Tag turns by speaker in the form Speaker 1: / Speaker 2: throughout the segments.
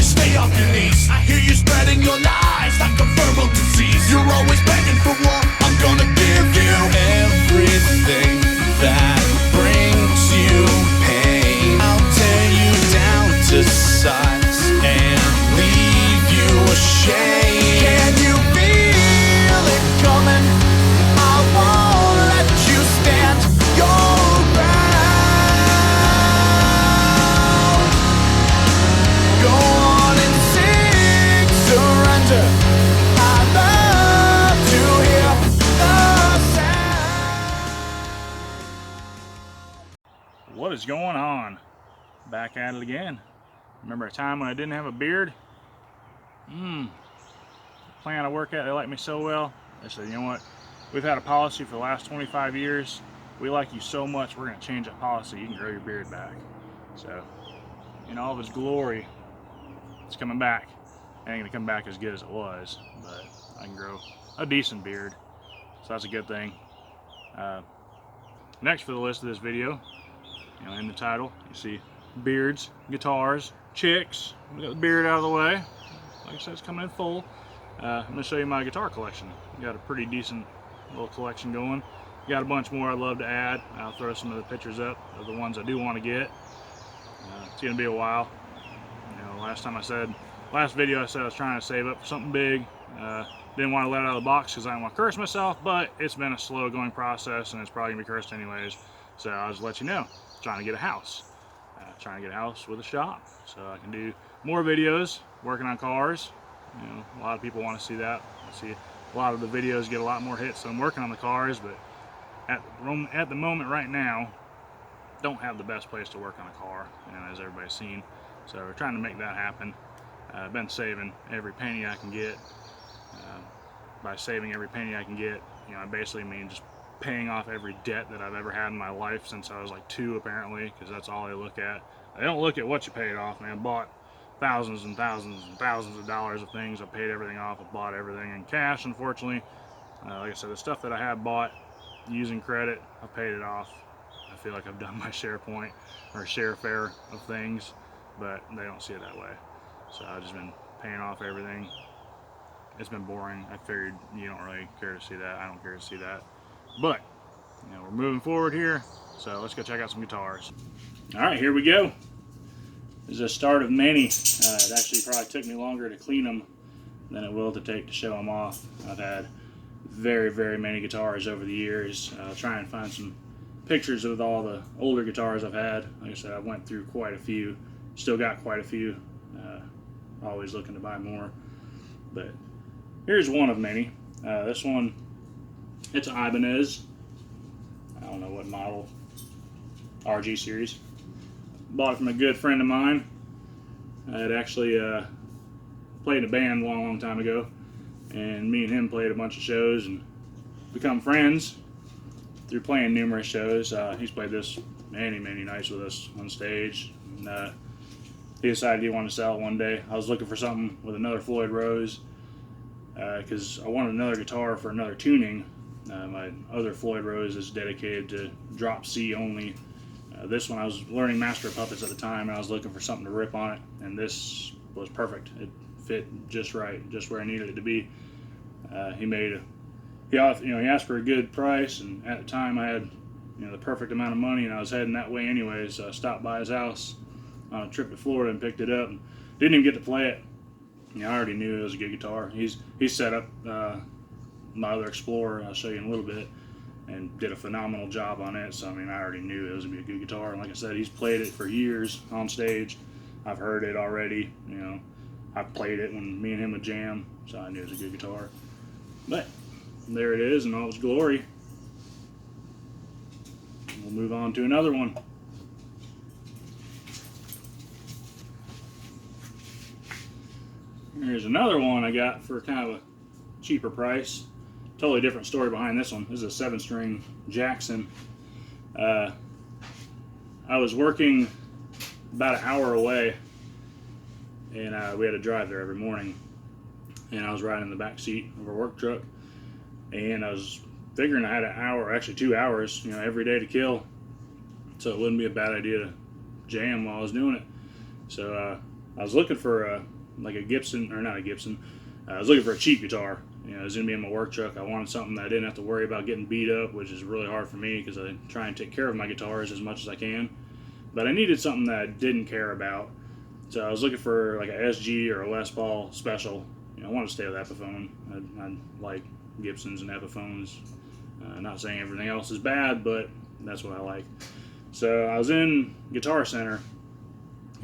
Speaker 1: stay off your knees. I hear you spreading your lies like a verbal disease. You're always begging for more. I'm gonna give you everything that brings you pain. I'll tear you down to size and leave you ashamed. Can you feel it coming? I won't let you stand your ground. Go on and sing surrender. I love to hear the sound.
Speaker 2: What is going on? Back at it again. Remember a time when I didn't have a beard? The plant I work at, they like me so well. They said, you know what? We've had a policy for the last 25 years. We like you so much, we're going to change that policy. You can grow your beard back. So, in all of its glory, it's coming back. It ain't going to come back as good as it was, but I can grow a decent beard. So that's a good thing. Next for the list of this video, in the title, you see beards, guitars, chicks. We got the beard out of the way. Like I said, it's coming in full. I'm going to show you my guitar collection. Got a pretty decent little collection going. Got a bunch more I'd love to add. I'll throw some of the pictures up of the ones I do want to get. It's going to be a while. Last video I said I was trying to save up for something big. Didn't want to let it out of the box because I didn't want to curse myself, but it's been a slow going process and it's probably going to be cursed anyways. So I'll just let you know. Trying to get a house. Trying to get a house with a shop so I can do more videos working on cars. A lot of people want to see that. I see a lot of the videos get a lot more hits than working on the cars, but at the moment right now, don't have the best place to work on a car, as everybody's seen. So we're trying to make that happen. I've been saving every penny I can get. By saving every penny I can get, I basically mean just paying off every debt that I've ever had in my life since I was like 2, apparently, because that's all they look at. They don't look at what you paid off, man. I bought thousands and thousands and thousands of dollars of things. I paid everything off. I bought everything in cash, unfortunately. Like I said, the stuff that I have bought using credit, I paid it off. I feel like I've done my share fare of things, but they don't see it that way. So I've just been paying off everything. It's been boring. I figured you don't really care to see that. I don't care to see that. But, we're moving forward here, so let's go check out some guitars. All right, here we go. This is the start of many. It actually probably took me longer to clean them than it will to take to show them off. I've had very, very many guitars over the years. I'll try and find some pictures of all the older guitars I've had. Like I said, I went through quite a few. Still got quite a few. Always looking to buy more. But here's one of many. This one, it's an Ibanez. I don't know what model. RG series. Bought it from a good friend of mine. I had actually played in a band a long time ago, and me and him played a bunch of shows and become friends through playing numerous shows. He's played this many nights with us on stage, and he decided he wanted to sell it one day. I was looking for something with another Floyd Rose because I wanted another guitar for another tuning. My other Floyd Rose is dedicated to drop C only. This one, I was learning Master of Puppets at the time, and I was looking for something to rip on it, and this was perfect. It fit just right, just where I needed it to be. He asked for a good price, and at the time I had the perfect amount of money, and I was heading that way anyways. So I stopped by his house on a trip to Florida and picked it up, and didn't even get to play it. I already knew it was a good guitar. He's set up my other Explorer, I'll show you in a little bit, and did a phenomenal job on it. So I already knew it was gonna be a good guitar. And like I said, he's played it for years on stage. I've heard it already. I've played it when me and him would jam, so I knew it was a good guitar. But there it is in all its glory. We'll move on to another one. Here's another one I got for kind of a cheaper price. Totally different story behind this one. This is a 7-string Jackson. I was working about an hour away, and we had to drive there every morning. And I was riding in the back seat of our work truck, and I was figuring I had an hour, actually 2 hours, every day to kill. So it wouldn't be a bad idea to jam while I was doing it. So I was looking for like a Gibson, or not a Gibson. I was looking for a cheap guitar. You know, it was gonna be in my work truck. I wanted something that I didn't have to worry about getting beat up, which is really hard for me because I try and take care of my guitars as much as I can. But I needed something that I didn't care about. So I was looking for like a SG or a Les Paul Special. You know, I wanted to stay with Epiphone. I like Gibsons and Epiphones. Not saying everything else is bad, but that's what I like. So I was in Guitar Center,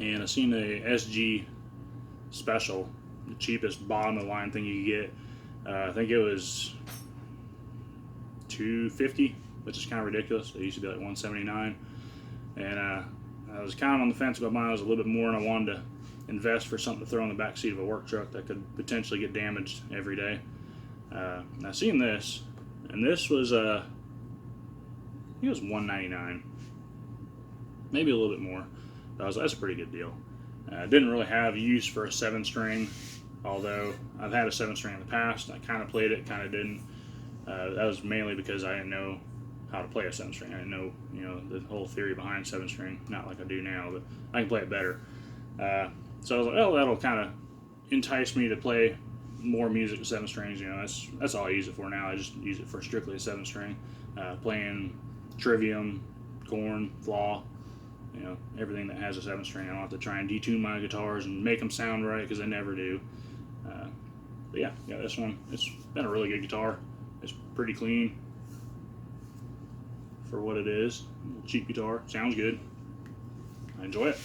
Speaker 2: and I seen the SG Special, the cheapest bottom of the line thing you could get. I think it was $250, which is kind of ridiculous. They used to be like $179, and I was kind of on the fence about mine. I was a little bit more, and I wanted to invest for something to throw in the back seat of a work truck that could potentially get damaged every day. I seen this, and this was I think it was $199, maybe a little bit more. That's a pretty good deal. I didn't really have use for a 7-string, although I've had a 7-string in the past. I kind of played it, kind of didn't. That was mainly because I didn't know how to play a 7-string. I didn't know, you know, the whole theory behind 7-string. Not like I do now, but I can play it better. So I was like, oh, that'll kind of entice me to play more music with 7 strings. You know, that's all I use it for now. I just use it for strictly a 7-string, playing Trivium, Korn, Flaw. You know, everything that has a 7-string. I don't have to try and detune my guitars and make them sound right because I never do. But yeah, this one, it's been a really good guitar. It's pretty clean for what it is. Cheap guitar, sounds good. I enjoy it.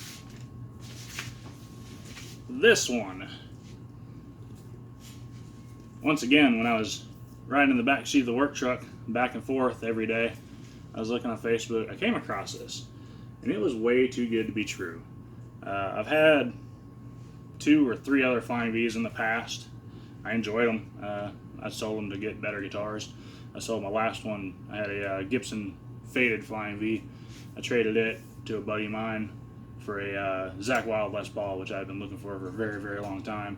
Speaker 2: This one, once again, when I was riding in the back seat of the work truck back and forth every day, I was looking on Facebook. I came across this, and it was way too good to be true. I've had 2 or 3 other Flying V's in the past. I enjoyed them. I sold them to get better guitars. I sold my last one. I had a Gibson faded Flying V. I traded it to a buddy of mine for a Zach Wild Les Paul, which I had been looking for a very, very long time.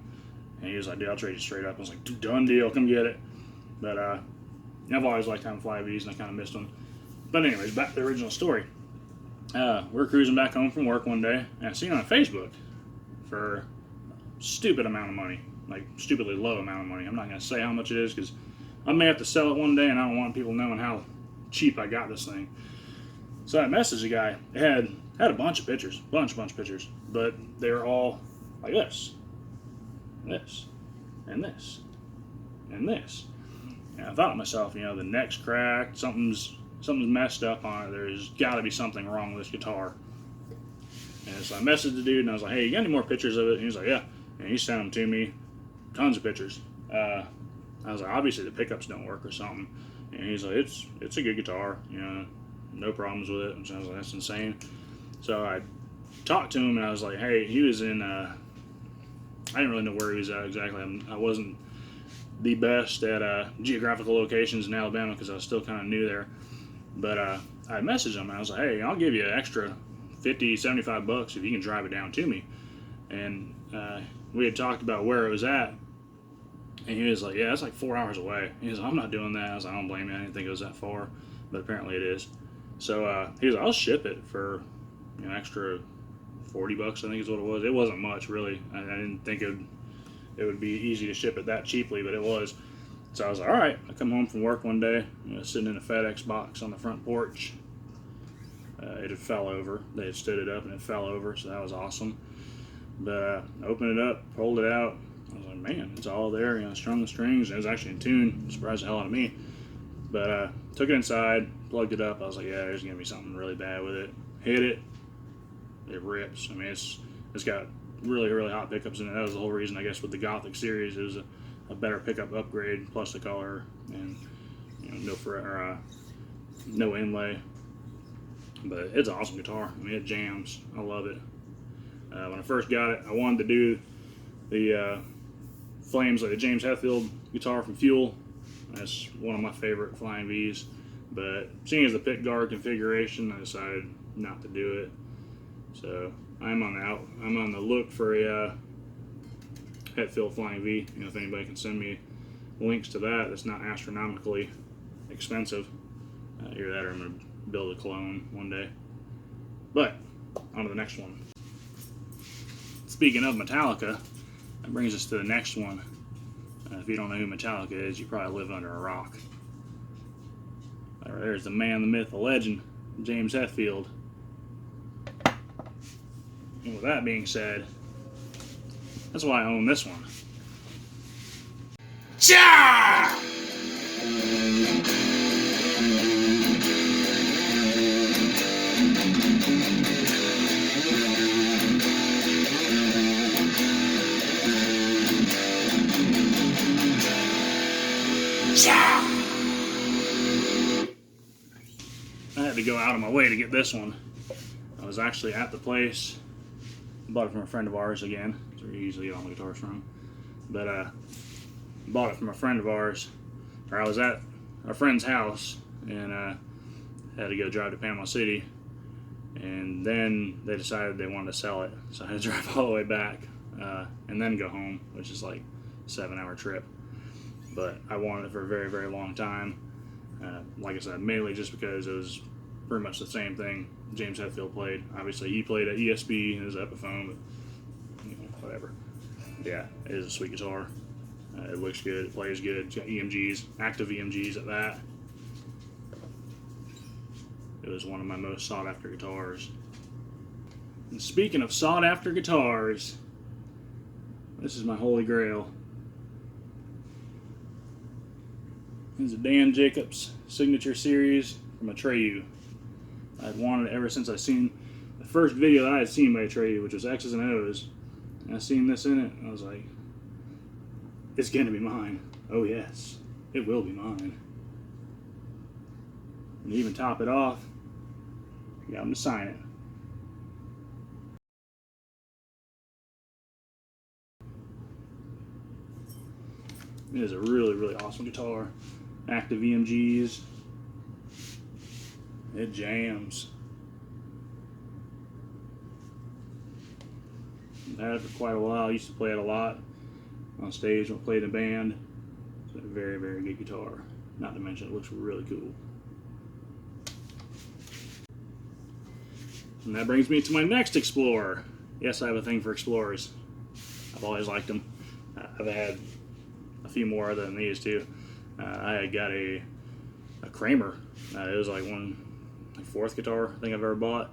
Speaker 2: And he was like, dude, I'll trade you straight up. I was like, done deal, come get it. But I've always liked having Flying V's, and I kind of missed them. But anyways, back to the original story. We're cruising back home from work one day, and I seen it on Facebook for a stupid amount of money. Like, stupidly low amount of money. I'm not going to say how much it is, because I may have to sell it one day, and I don't want people knowing how cheap I got this thing. So I messaged the guy. It had a bunch of pictures, bunch of pictures, but they were all like this, this, and this, and this. And I thought to myself, you know, the neck's cracked, something's messed up on it. There's got to be something wrong with this guitar. And so I messaged the dude, and I was like, hey, you got any more pictures of it? And he was like, yeah. And he sent them to me, tons of pictures. I was like, obviously the pickups don't work or something. And he's like, it's a good guitar, you know, no problems with it. And so I was like, that's insane. So I talked to him, and I was like, hey, he was in, I didn't really know where he was at exactly. I wasn't the best at geographical locations in Alabama because I was still kind of new there. But I messaged him, and I was like, hey, I'll give you an extra $50, $75 if you can drive it down to me. And we had talked about where it was at, and he was like, yeah, it's like 4 hours away. He was like, I'm not doing that. I was like, I don't blame you. I didn't think it was that far, but apparently it is. So he was like, I'll ship it for an extra $40, I think is what it was. It wasn't much, really. I didn't think it would be easy to ship it that cheaply, but it was. So I was like, all right. I come home from work one day, sitting in a FedEx box on the front porch. It had fell over. They had stood it up, and it fell over, so that was awesome. But I opened it up, pulled it out. I was like, man, it's all there. You know, strung the strings. And it was actually in tune. It surprised the hell out of me. But took it inside, plugged it up. I was like, yeah, there's going to be something really bad with it. Hit it. It rips. I mean, it's got really, really hot pickups in it. That was the whole reason, I guess, with the Gothic series. It was a better pickup upgrade, plus the color, and no inlay. But it's an awesome guitar. I mean, it jams. I love it. When I first got it, I wanted to do the flames like the James Hetfield guitar from Fuel. That's one of my favorite Flying V's. But seeing as the pick guard configuration, I decided not to do it. So I'm on the look for a Hetfield Flying V. You know, if anybody can send me links to that, that's not astronomically expensive. Either that or I'm going to build a clone one day. But on to the next one. Speaking of Metallica, That brings us to the next one. If you don't know who Metallica is, you probably live under a rock. There's the man, the myth, the legend, James Hetfield. And with that being said, that's why I own this one.
Speaker 1: Cha!
Speaker 2: I had to go out of my way to get this one. I was actually at the place. Bought it from a friend of ours again. That's where you usually get all my guitars from. But bought it from a friend of ours. Or I was at a friend's house and had to go drive to Panama City. And then they decided they wanted to sell it. So I had to drive all the way back and then go home, which is like a 7-hour trip. But I wanted it for a very, very long time. Like I said, mainly just because it was pretty much the same thing James Hetfield played. Obviously, he played at ESP and his Epiphone, but you know, whatever. Yeah, it is a sweet guitar. It looks good, it plays good. It's got EMGs, active EMGs at that. It was one of my most sought after guitars. And speaking of sought after guitars, this is my holy grail. This is a Dan Jacobs Signature Series from Atreyu. I've wanted it ever since I seen the first video that I had seen by Atreyu, which was X's and O's. And I seen this in it, and I was like, it's gonna be mine. Oh yes, it will be mine. And to even top it off, I got him to sign it. It is a really, really awesome guitar. Active EMGs. It jams. I've had it for quite a while. I used to play it a lot on stage when I played in a band. It's a very, very good guitar. Not to mention it looks really cool. And that brings me to my next Explorer. Yes, I have a thing for Explorers. I've always liked them. I've had a few more other than these too. I had got a Kramer. It was like fourth guitar I think I've ever bought.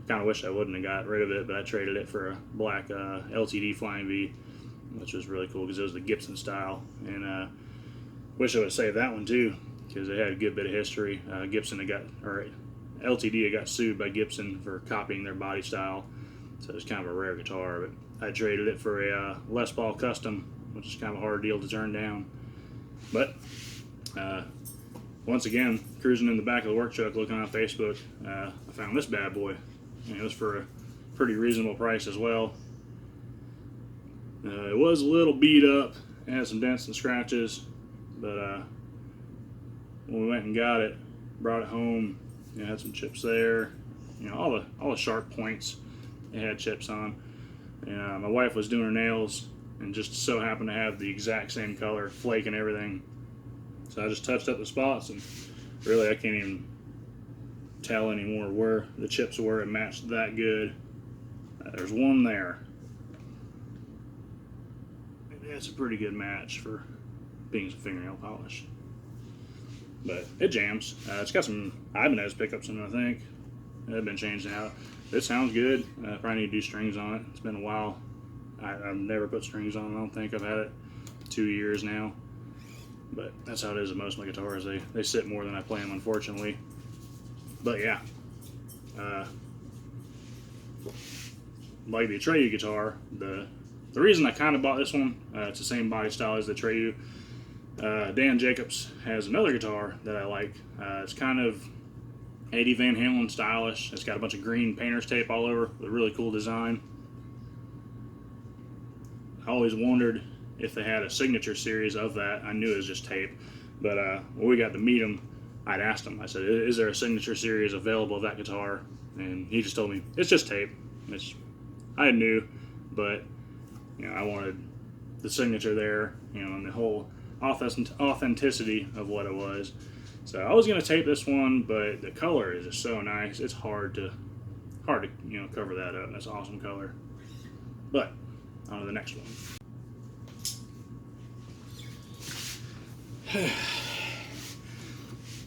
Speaker 2: Kind of wish I wouldn't have got rid of it, but I traded it for a black LTD Flying V, which was really cool because it was the Gibson style. And wish I would have saved that one too because it had a good bit of history. LTD had got sued by Gibson for copying their body style, so it was kind of a rare guitar. But I traded it for a Les Paul Custom, which is kind of a hard deal to turn down. But once again, cruising in the back of the work truck looking on Facebook, I found this bad boy. And it was for a pretty reasonable price as well. It was a little beat up, it had some dents and scratches, but when we went and got it, brought it home, it had some chips there. You know, all the sharp points it had chips on. And my wife was doing her nails and just so happened to have the exact same color, flake and everything. So I just touched up the spots, and really I can't even tell anymore where the chips were. It matched that good. There's one there. It's a pretty good match for being some fingernail polish. But it jams. It's got some Ibanez pickups in it, I think. They've been changed out. It sounds good. Probably need to do strings on it. It's been a while. I've never put strings on it. I don't think. I've had it 2 years now. But that's how it is with most of my guitars. They sit more than I play them, unfortunately. But yeah. Like the Atreyu guitar, the reason I kind of bought this one, it's the same body style as the Atreyu. Dan Jacobs has another guitar that I like. It's kind of Eddie Van Halen stylish. It's got a bunch of green painter's tape all over with a really cool design. I always wondered if they had a signature series of that. I knew it was just tape, but when we got to meet him, I'd asked him, I said, is there a signature series available of that guitar? And he just told me, it's just tape. I knew, but you know, I wanted the signature there, you know, and the whole authenticity of what it was. So I was gonna tape this one, but the color is just so nice. It's hard to you know, cover that up. That's an awesome color. But on to the next one. I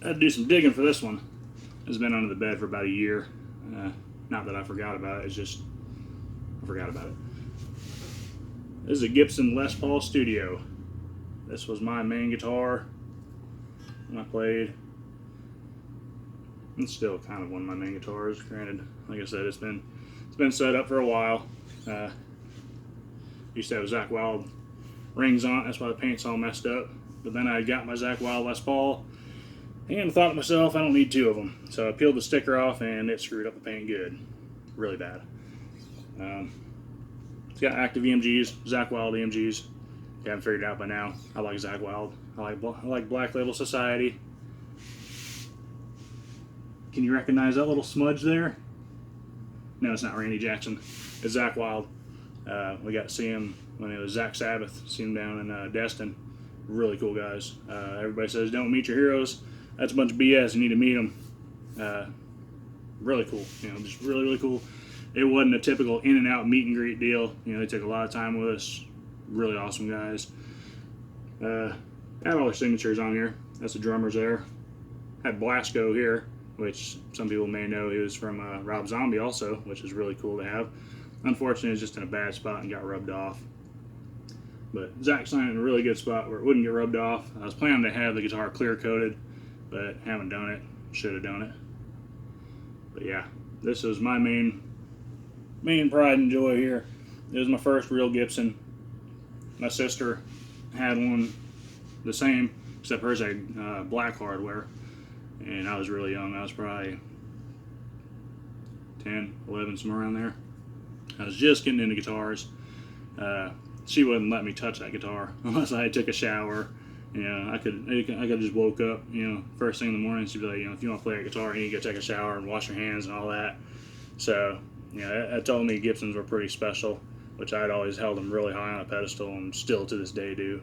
Speaker 2: had to do some digging for this one. It's been under the bed for about a year. Not that I forgot about it, it's just I forgot about it. This is a Gibson Les Paul Studio. This was my main guitar when I played. It's still kind of one of my main guitars. Granted, like I said, it's been set up for a while. Used to have Zach Wild rings on it. That's why the paint's all messed up. But then I got my Zach Wild Les Paul and thought to myself, I don't need two of them. So I peeled the sticker off and it screwed up the paint good, really bad. It's got active EMGs, Zach Wild EMGs. You haven't figured it out by now. I like Zach Wild. I like Black Label Society. Can you recognize that little smudge there? No, it's not Randy Jackson. It's Zach Wild. We got to see him when it was Zach Sabbath. Seen him down in Destin. Really cool guys. Everybody says don't meet your heroes. That's a bunch of BS. You need to meet them. Really cool. Just really, really cool. It wasn't a typical in and out meet and greet deal. They took a lot of time with us. Really awesome guys. I have all their signatures on here. That's the drummers there. Had Blasco here, which some people may know he was from Rob Zombie also, which is really cool to have. Unfortunately, it was just in a bad spot and got rubbed off. But Zach signed it in a really good spot where it wouldn't get rubbed off. I was planning to have the guitar clear coated, but haven't done it. Should have done it. But yeah, this is my main pride and joy here. It was my first real Gibson. My sister had one the same, except hers had black hardware. And I was really young. I was probably 10, 11, somewhere around there. I was just getting into guitars. She wouldn't let me touch that guitar unless I took a shower. I could just woke up, first thing in the morning. She'd be like, if you want to play a guitar, you need to go take a shower and wash your hands and all that. So, that told me Gibsons were pretty special, which I'd always held them really high on a pedestal and still to this day do.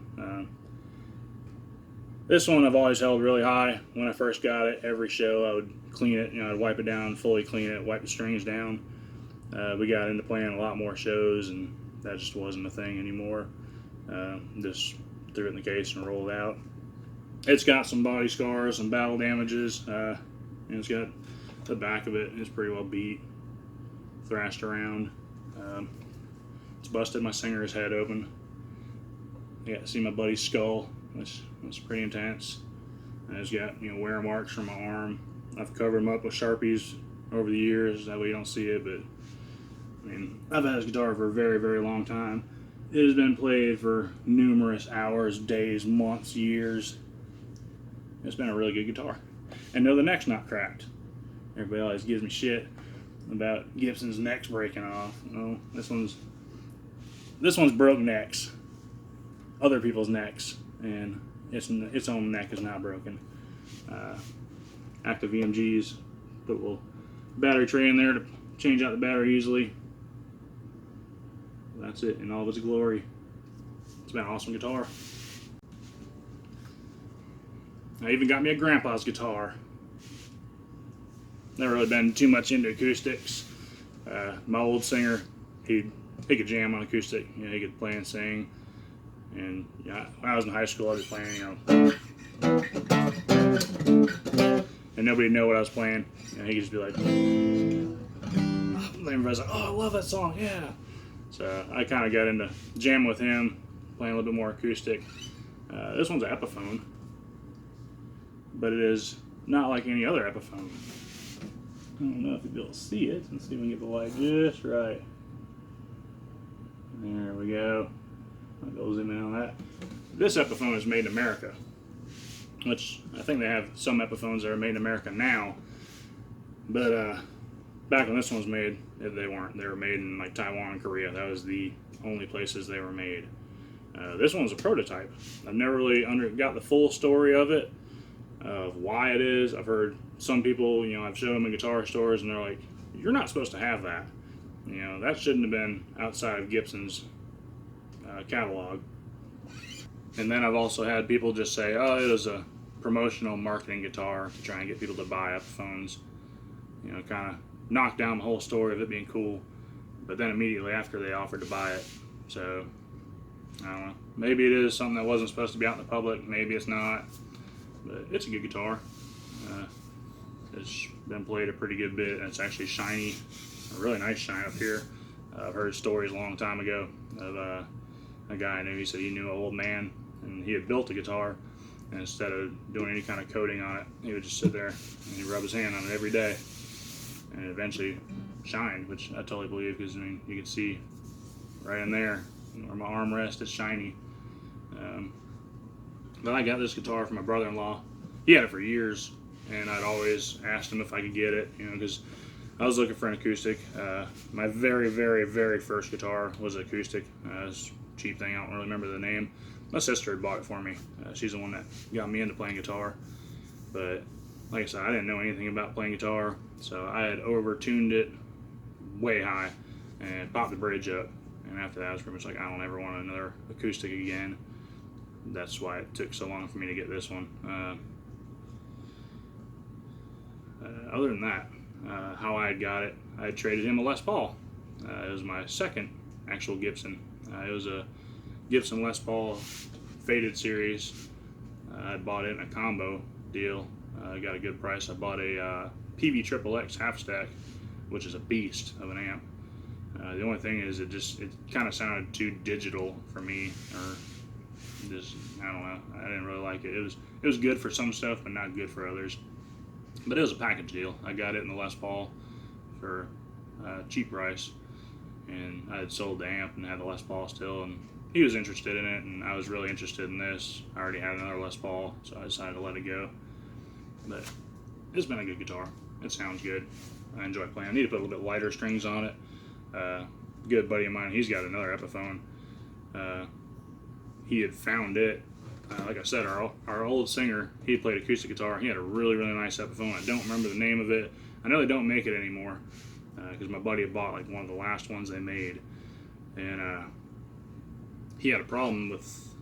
Speaker 2: This one I've always held really high. When I first got it, every show I would clean it, I'd wipe it down, fully clean it, wipe the strings down. We got into playing a lot more shows, and that just wasn't a thing anymore. Just threw it in the case and rolled out. It's got some body scars, some battle damages. And it's got the back of it is pretty well beat, thrashed around. It's busted my singer's head open. I got to see my buddy's skull, which was pretty intense. And it's got wear marks from my arm. I've covered them up with Sharpies over the years, that way you don't see it, but I've had this guitar for a very, very long time. It has been played for numerous hours, days, months, years. It's been a really good guitar. And no, the neck's not cracked. Everybody always gives me shit about Gibson's necks breaking off. No, this one's broke necks. Other people's necks, and its own neck is not broken. Active EMGs. Put a little battery tray in there to change out the battery easily. That's it in all of its glory. It's been an awesome guitar. I even got me a grandpa's guitar. Never really been too much into acoustics. My old singer, he could jam on acoustic. He could play and sing. And when I was in high school, I was playing, and nobody knew what I was playing. He could just be like, everybody's like, "Oh, I love that song, yeah." So I kind of got into jamming with him, playing a little bit more acoustic. This one's an Epiphone, but it is not like any other Epiphone. I don't know if you'll be able to see it. Let's see if we can get the light just right. There we go. I'll go zoom in on that. This Epiphone is made in America, which I think they have some Epiphones that are made in America now, but back when this one was made, they weren't. They were made in like Taiwan and Korea. That was the only places they were made. This one's a prototype. I've never really got the full story of it, of why it is. I've heard some people, I've shown them in guitar stores, and they're like, "You're not supposed to have that. That shouldn't have been outside of Gibson's catalog." And then I've also had people just say, "Oh, it was a promotional marketing guitar to try and get people to buy Epiphones." Kind of knock down the whole story of it being cool. But then immediately after, they offered to buy it. So I don't know. maybe it is something that wasn't supposed to be out in the public. Maybe it's not, but it's a good guitar. It's been played a pretty good bit, and it's actually shiny, a really nice shine up here. I've heard stories a long time ago of a guy I knew. He said he knew an old man, and he had built a guitar, and instead of doing any kind of coating on it, he would just sit there and he'd rub his hand on it every day, and it eventually shined, which I totally believe, because I mean, you can see right in there where my armrest is shiny. But I got this guitar from my brother-in-law. He had it for years, and I'd always asked him if I could get it, you know, because I was looking for an acoustic. My very, very, very first guitar was an acoustic. It was a cheap thing. I don't really remember the name. My sister had bought it for me. She's the one that got me into playing guitar. But like I said, I didn't know anything about playing guitar, so I had over-tuned it way high and popped the bridge up. And after that, I was pretty much like, I don't ever want another acoustic again. That's why it took so long for me to get this one. Other than that, how I had got it, I had traded him a Les Paul. It was my second actual Gibson. It was a Gibson Les Paul Faded Series. I bought it in a combo deal. I got a good price. I bought a PV Triple X half stack, which is a beast of an amp. The only thing is it kind of sounded too digital for me, or just, I don't know, I didn't really like it. It was good for some stuff, but not good for others. But it was a package deal. I got it in the Les Paul for a cheap price, and I had sold the amp and had the Les Paul still, and he was interested in it, and I was really interested in this. I already had another Les Paul, so I decided to let it go. But it's been a good guitar. It sounds good. I enjoy playing. I need to put a little bit lighter strings on it. Good buddy of mine, he's got another Epiphone. He had found it. Like I said, our old singer, he played acoustic guitar. He had a really, really nice Epiphone. I don't remember the name of it. I know they don't make it anymore, because my buddy had bought like one of the last ones they made. And he had a problem with,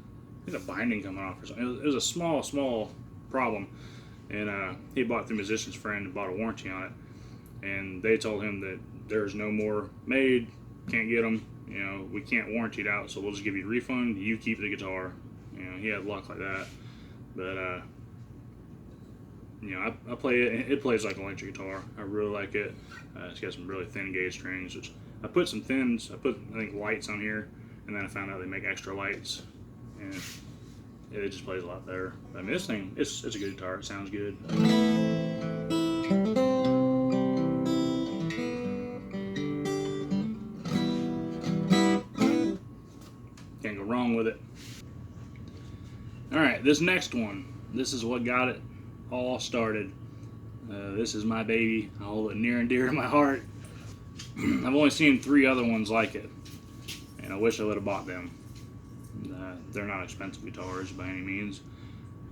Speaker 2: I think, the binding coming off or something. It was a small problem. And he bought it through Musician's Friend and bought a warranty on it. And they told him that there's no more made, can't get them, you know, we can't warranty it out, so we'll just give you a refund, you keep the guitar. You know, he had luck like that. But you know, I play it. It plays like an electric guitar. I really like it. It's got some really thin gauge strings, which I put some thins. I put, I think, lights on here, and then I found out they make extra lights, and it just plays a lot better. I mean, this thing, it's a good guitar. It sounds good. Can't go wrong with it. Alright, this next one, this is what got it all started. This is my baby. I hold it near and dear to my heart. I've only seen 3 other ones like it, and I wish I would have bought them. They're not expensive guitars by any means,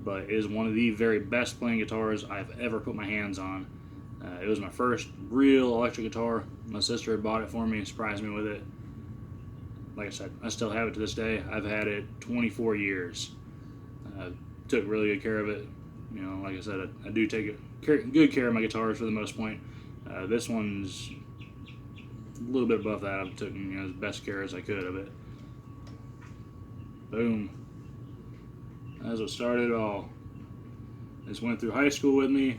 Speaker 2: but it is one of the very best playing guitars I've ever put my hands on. It was my first real electric guitar. My sister had bought it for me and surprised me with it. Like I said, I still have it to this day. I've had it 24 years. Took really good care of it. You know, like I said, I do take good care of my guitars for the most part. This one's a little bit above that. I've taken, you know, as best care as I could of it. Boom. That's what started it all. This went through high school with me.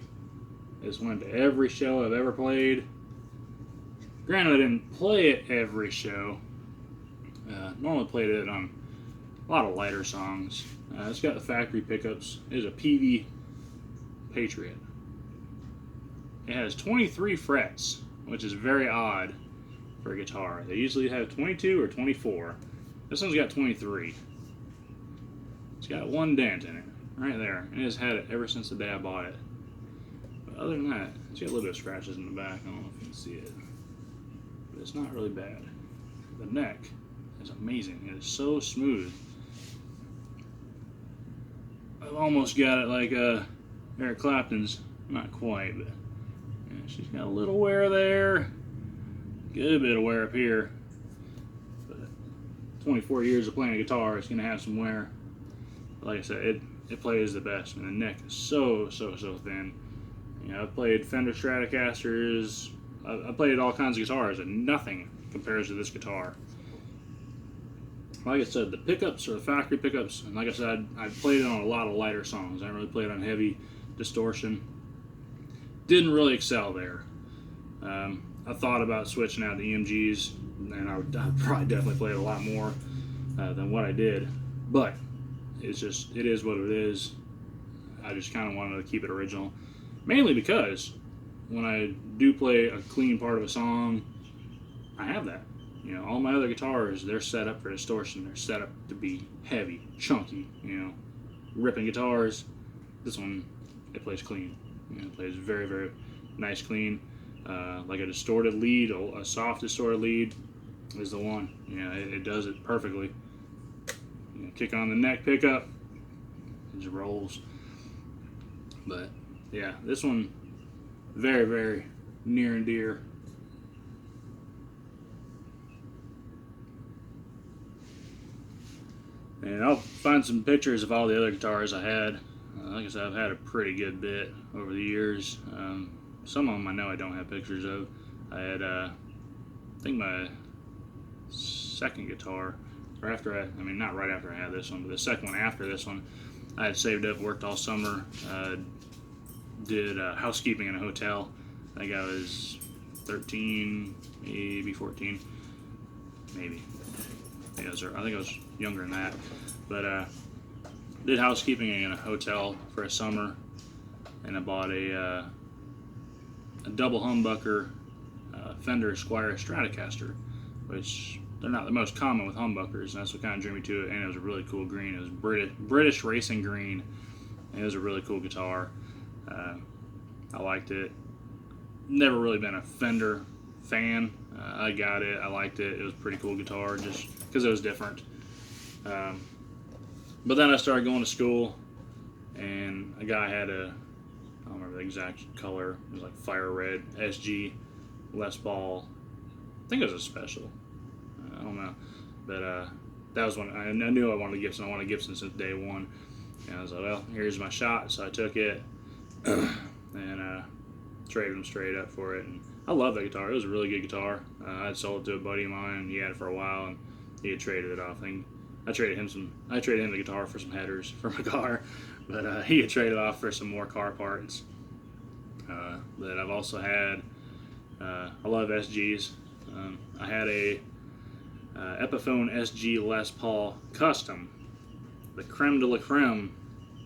Speaker 2: This went to every show I've ever played. Granted, I didn't play it every show. Normally played it on a lot of lighter songs. It's got the factory pickups. It is a PV Patriot. It has 23 frets, which is very odd for a guitar. They usually have 22 or 24. This one's got 23. It's got one dent in it, right there. And it has had it ever since the day I bought it. But other than that, it's got a little bit of scratches in the back. I don't know if you can see it. But it's not really bad. The neck is amazing. It is so smooth. I've almost got it like Eric Clapton's. Not quite, but yeah, she's got a little wear there. Good bit of wear up here. But 24 years of playing a guitar, it's going to have some wear. But like I said, it plays the best. And the neck is so thin. You know, I've played Fender Stratocasters. I've played all kinds of guitars, and nothing compares to this guitar. like I said, the pickups are the factory pickups, and like I said, I played it on a lot of lighter songs. I didn't really play it on heavy distortion. Didn't really excel there. I thought about switching out to EMGs, and I'd probably definitely play it a lot more than what I did. But it is what it is. I just kind of wanted to keep it original, mainly because when I do play a clean part of a song, I have that. You know, all my other guitars, they're set up for distortion. They're set up to be heavy, chunky, you know, ripping guitars. This one, it plays clean. You know, it plays very, very nice, clean. Like a distorted lead, a soft distorted lead is the one. You know, it does it perfectly. You know, kick on the neck pickup, it just rolls. But yeah, this one, very, very near and dear. And I'll find some pictures of all the other guitars I had. Like I said, I've had a pretty good bit over the years. Some of them I know I don't have pictures of. I had, I think my second guitar, or after I mean, not right after I had this one, but the second one after this one, I had saved up, worked all summer, did housekeeping in a hotel. I think I was 13, maybe 14, maybe. I think I was younger than that, but did housekeeping in a hotel for a summer, and I bought a double humbucker Fender Squier Stratocaster, which they're not the most common with humbuckers, and that's what kind of drew me to it. And it was a really cool green. It was British racing green, and it was a really cool guitar. I liked it. Never really been a Fender fan. I got it. I liked it. It was a pretty cool guitar, just because it was different. But then I started going to school, and a guy had I don't remember the exact color. It was like fire red SG Les Paul. I think it was a special. I don't know, but that was when I knew I wanted a Gibson. I wanted a Gibson since day one, and I was like, well, here's my shot. So I took it and traded him straight up for it. And I love that guitar. It was a really good guitar. I had sold it to a buddy of mine. He had it for a while, and he had traded it off. I traded him the guitar for some headers for my car, but he had traded off for some more car parts. That I've also had. I love SGs. I had a Epiphone SG Les Paul Custom, the creme de la creme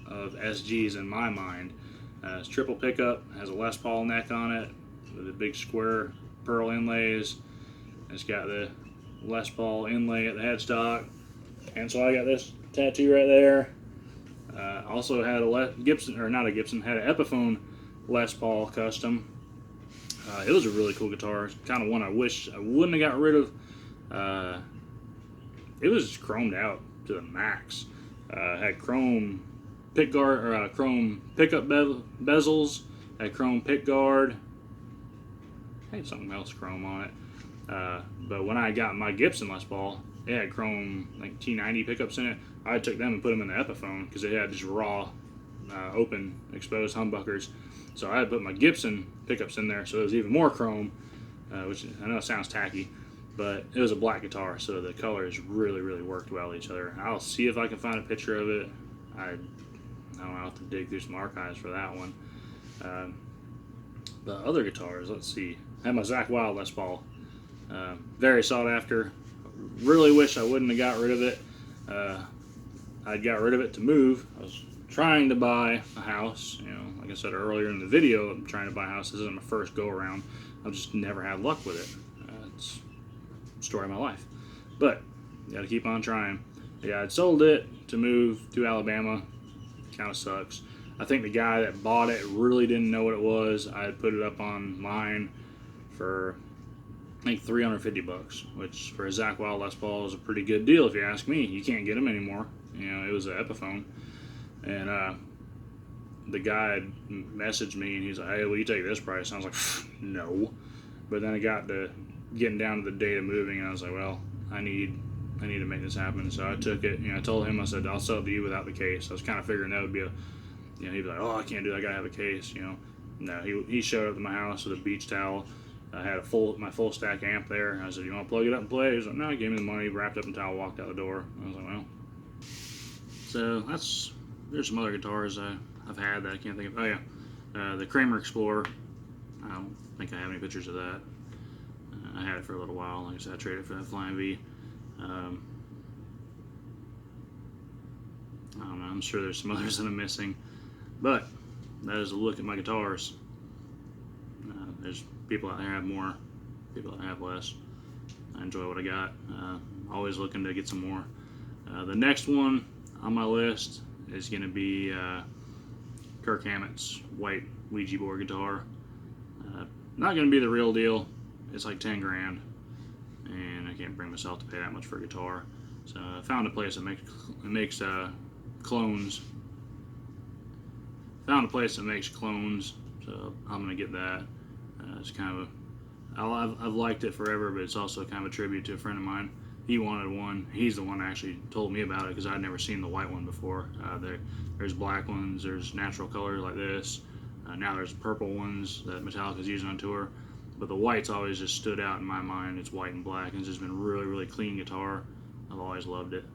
Speaker 2: of SGs in my mind. It's triple pickup, has a Les Paul neck on it with a big square pearl inlays. It's got the Les Paul inlay at the headstock, and so I got this tattoo right there. Also had a had an Epiphone Les Paul Custom. It was a really cool guitar. Kind of one I wish I wouldn't have got rid of. It was chromed out to the max. Had chrome pick guard or chrome pickup bezels. Had chrome pick guard. Had something else chrome on it. But when I got my Gibson Les Paul, it had chrome like T90 pickups in it. I took them and put them in the Epiphone because they had just raw, open, exposed humbuckers. So I had put my Gibson pickups in there, so it was even more chrome, which I know sounds tacky, but it was a black guitar, so the colors really, really worked well with each other. I'll see if I can find a picture of it. I don't know, I'll have to dig through some archives for that one. The other guitars, let's see. I had my Zakk Wylde Les Paul. Very sought after. Really wish I wouldn't have got rid of it. I got rid of it to move. I was trying to buy a house, you know, like I said earlier in the video, I'm trying to buy a house. This isn't my first go around. I've just never had luck with it. It's the story of my life. But you gotta keep on trying. Yeah, I'd sold it to move to Alabama. Kind of sucks. I think the guy that bought it really didn't know what it was. I had put it up online for I think $350, which for a Zakk Wylde Les Paul is a pretty good deal if you ask me. You can't get them anymore. You know, it was an Epiphone. And the guy had messaged me and he's like, hey, will you take this price? And I was like, no. But then it got to getting down to the date of moving, and I was like, well, I need to make this happen. So I took it. You know, I told him, I said, I'll sell it to you without the case. I was kind of figuring that would be he'd be like, oh, I can't do that. I gotta have a case. You know, no, he showed up to my house with a beach towel I had my full stack amp there. I said, "You want to plug it up and play?" He was like, "No." He gave me the money, wrapped up in towel, walked out the door. I was like, "Well." So there's some other guitars I've had that I can't think of. Oh yeah, the Kramer Explorer. I don't think I have any pictures of that. I had it for a little while. Like I said, I traded it for that Flying V. I don't know. I'm sure there's some others that I'm missing, but that is a look at my guitars. There's people out there have more, people that have less. I enjoy what I got. Always looking to get some more. The next one on my list is going to be Kirk Hammett's white Ouija board guitar. Not going to be the real deal. It's like 10 grand, and I can't bring myself to pay that much for a guitar. So I found a place that makes clones. Found a place that makes clones, so I'm gonna get that. It's kind of I've liked it forever, but it's also kind of a tribute to a friend of mine. He wanted one. He's the one that actually told me about it because I'd never seen the white one before. There's black ones. There's natural colors like this. Now there's purple ones that Metallica's using on tour. But the white's always just stood out in my mind. It's white and black, and it's just been a really, really clean guitar. I've always loved it.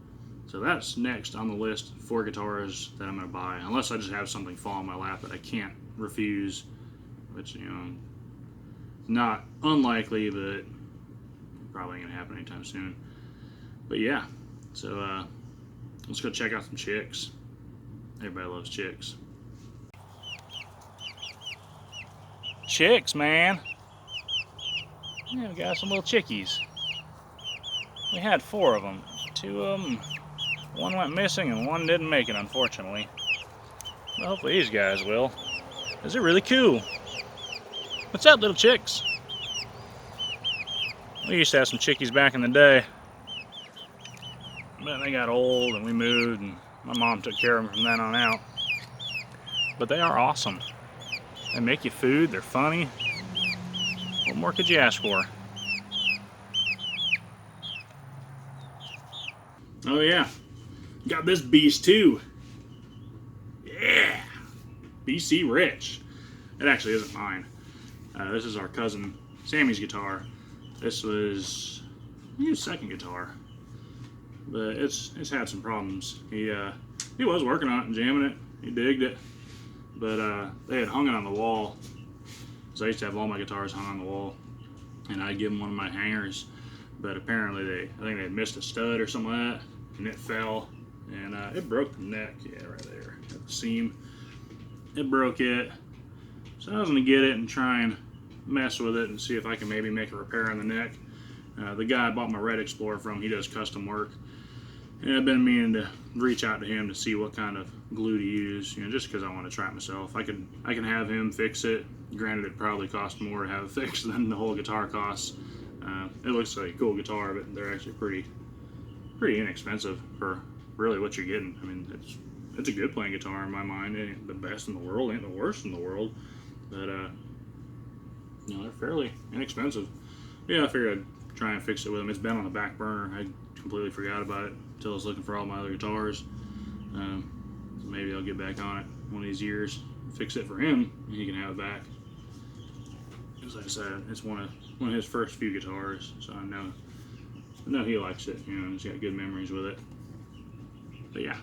Speaker 2: So that's next on the list for guitars that I'm going to buy, unless I just have something fall in my lap that I can't refuse, which, not unlikely, but probably ain't going to happen anytime soon. But yeah, so let's go check out some chicks. Everybody loves chicks. Chicks, man. Yeah, we got some little chickies. We had 4 of them. 2 of them, one went missing and one didn't make it, unfortunately. Well, hopefully these guys will. These are really cool. What's up, little chicks? We used to have some chickies back in the day, but they got old and we moved, and my mom took care of them from then on out. But they are awesome. They make you food, they're funny. What more could you ask for? Oh yeah, got this beast too. Yeah, BC Rich. It actually isn't mine. This is our cousin Sammy's guitar. This was his second guitar, but it's had some problems. He was working on it and jamming it. He digged it, but they had hung it on the wall. So I used to have all my guitars hung on the wall, and I'd give them one of my hangers. But apparently I think they had missed a stud or something like that, and it fell, and it broke the neck. Yeah, right there at the seam. It broke it. So I was gonna get it and try and mess with it and see if I can maybe make a repair on the neck. The guy I bought my Red Explorer from, he does custom work, and I've been meaning to reach out to him to see what kind of glue to use. Just because I want to try it myself. I can have him fix it. Granted, it probably costs more to have it fixed than the whole guitar costs. It looks like a cool guitar, but they're actually pretty inexpensive for really what you're getting. I mean, it's a good playing guitar in my mind. It ain't the best in the world, ain't the worst in the world, but they're fairly inexpensive. Yeah, I figured I'd try and fix it with them. It's been on the back burner. I completely forgot about it until I was looking for all my other guitars. So maybe I'll get back on it one of these years, fix it for him, and he can have it back. As I said, it's one of his first few guitars, so I know he likes it. He's got good memories with it. But yeah.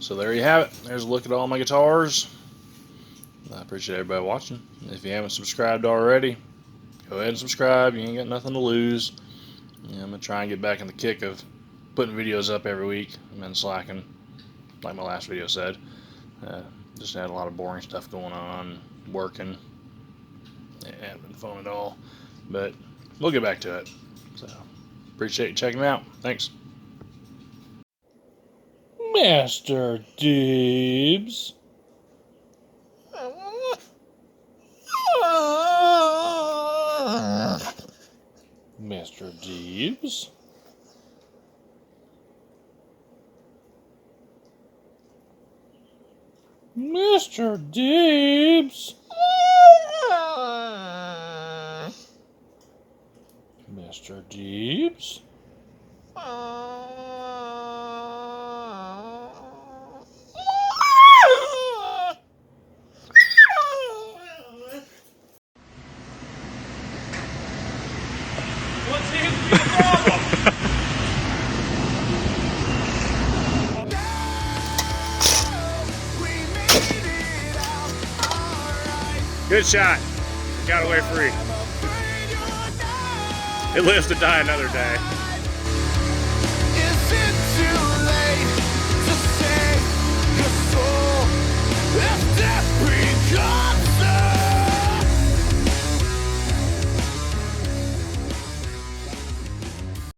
Speaker 2: So there you have it. There's a look at all my guitars. I appreciate everybody watching. If you haven't subscribed already, go ahead and subscribe. You ain't got nothing to lose. I'm gonna try and get back in the kick of putting videos up every week. I've been slacking, like my last video said. Just had a lot of boring stuff going on, working. It hasn't been fun at all, but we'll get back to it. So, appreciate you checking it out. Thanks. Master Deebs. Mr. Deebs. Mr. Deebs. Mr. Deebs. Good shot. Got away free. It lives to die another day.